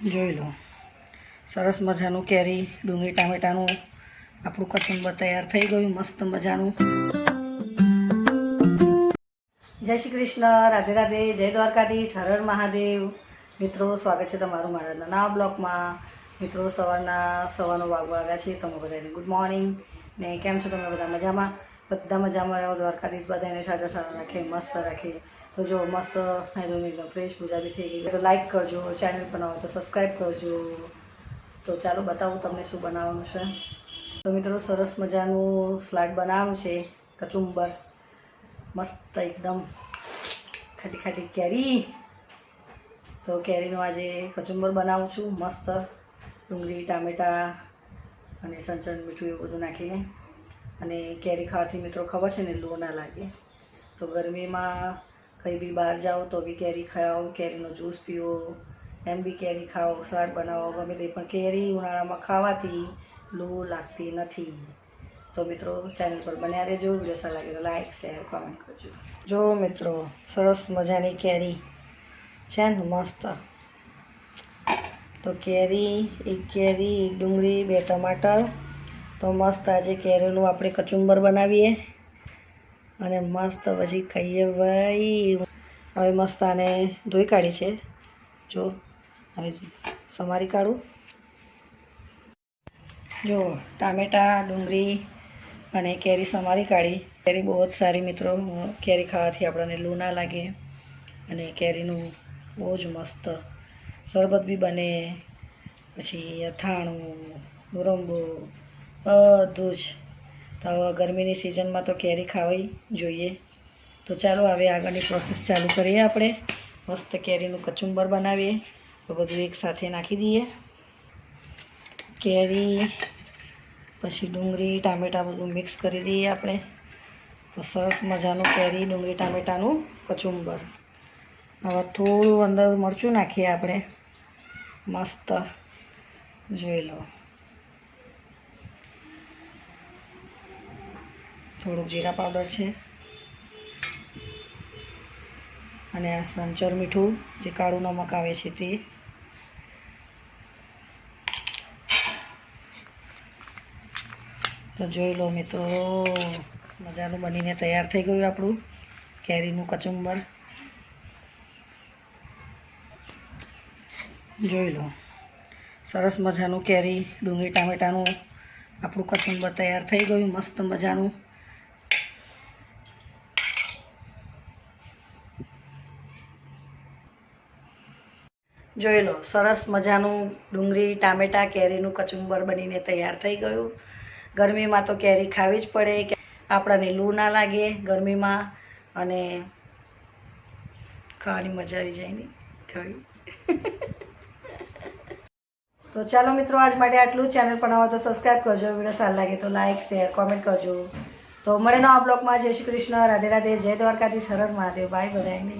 જોઈ લો, સરસ મજાનું કેરી ડુંગળી ટામેટાનું આપણું કચુંબર તૈયાર થઈ ગયું, મસ્ત મજાનું. જય શ્રી કૃષ્ણ, રાધે રાધે, જય દ્વારકાધીશ, હર હર મહાદેવ. મિત્રો, સ્વાગત છે તમારું મારા નવા બ્લોગમાં. મિત્રો, સવારનો વાગ્યા છે. તમે બધાને ગુડ મોર્નિંગ. ને કેમ છો તમે બધા? મજામાં? બધા મજામાં રહો. દ્વારકાધીશ બધાને સાજા સારા રાખે, મસ્ત રાખે. તો જો મસ્ત એકદમ ફ્રેશ પૂજા બી થઈ ગઈ. તો લાઈક કરજો, ચેનલ પર ન હોય તો સબસ્ક્રાઈબ કરજો. તો ચાલો બતાવું તમને શું બનાવવાનું છે. તો મિત્રો, સરસ મજાનું સલાડ બનાવવાનું છે, કચુંબર. મસ્ત એકદમ ખાટી ખાટી કેરી. તો કેરીનું આજે કચુંબર બનાવું છું, મસ્ત ડુંગળી ટામેટાં અને સંચળ મીઠું એવું બધું નાખીને. અને કેરી ખાવાથી મિત્રો ખબર છે ને, લૂ ના લાગે. તો ગરમીમાં કંઈ બી બહાર જાઓ તો બી કેરી ખાઓ, કેરીનો જ્યુસ પીવો, એમ બી કેરી ખાઓ, સલાડ બનાવો, ગમે તે, પણ કેરી ઉનાળામાં ખાવાથી લૂ લાગતી નથી. તો મિત્રો, ચેનલ પર બન્યા રહેજો. વિડીયો સારા લાગે તો લાઈક શેર કોમેન્ટ કરજો. જો મિત્રો, સરસ મજાની કેરી છે ને, મસ્ત. તો એક કેરી, એક ડુંગળી, 2 ટમાટર. તો મસ્ત આજે કેરીનું આપણે કચુંબર બનાવીએ અને મસ્ત પછી ખાઈએ ભાઈ. હવે મસ્ત આને ધોઈ કાઢી છે. જો હવે સમારી કાઢું. જો ટામેટાં, ડુંગળી અને કેરી સમારી કાઢી. કેરી બહુ જ સારી મિત્રો, કેરી ખાવાથી આપણને લૂ ના લાગે. અને કેરીનું બહુ જ મસ્ત શરબત બી બને, પછી અથાણું, મુરંબો, બધું જ. તો હવે ગરમીની સિઝનમાં તો કેરી ખાવી જોઈએ. તો ચાલો હવે આગળની પ્રોસેસ ચાલુ કરીએ. આપણે મસ્ત કેરીનું કચુંબર બનાવીએ. તો બધું એકસાથે નાખી દઈએ, કેરી પછી ડુંગળી ટામેટાં બધું મિક્સ કરી દઈએ આપણે. તો સરસ મજાનું કેરી ડુંગળી ટામેટાનું કચુંબર. હવે થોડું અંદર મરચું નાખીએ આપણે, મસ્ત. જોઈ લો, થોડુંક જીરા પાવડર છે અને આ સંચર મીઠું, જે કાળું નમક આવે છે તે. તો જોઈ લો મિત્રો, મજાનું બનીને તૈયાર થઈ ગયું આપણું કેરીનું કચુંબર. જોઈ લો, સરસ મજાનું કેરી ડુંગળી ટામેટાનું આપણું કચુંબર તૈયાર થઈ ગયું, મસ્ત મજાનું. જોઈ લો, સરસ મજાનું ડુંગળી ટામેટાં કેરીનું કચુંબર બનીને તૈયાર થઈ ગયું. ગરમીમાં તો કેરી ખાવી જ પડે, કે આપણને લૂ ના લાગે ગરમીમાં, અને ખાવાની મજા આવી જાય ને ખાવી. તો ચાલો મિત્રો, આજ માટે આટલું. ચેનલ પર નવા તો સબસ્ક્રાઈબ કરજો, વિડીયો સારું લાગે તો લાઈક શેર કોમેન્ટ કરજો. તો મળે નવા બ્લોગમાં. જય શ્રી કૃષ્ણ, રાધે રાધે, જય દ્વારકાધીશ, હર હર મહાદેવ. બાય બધાને.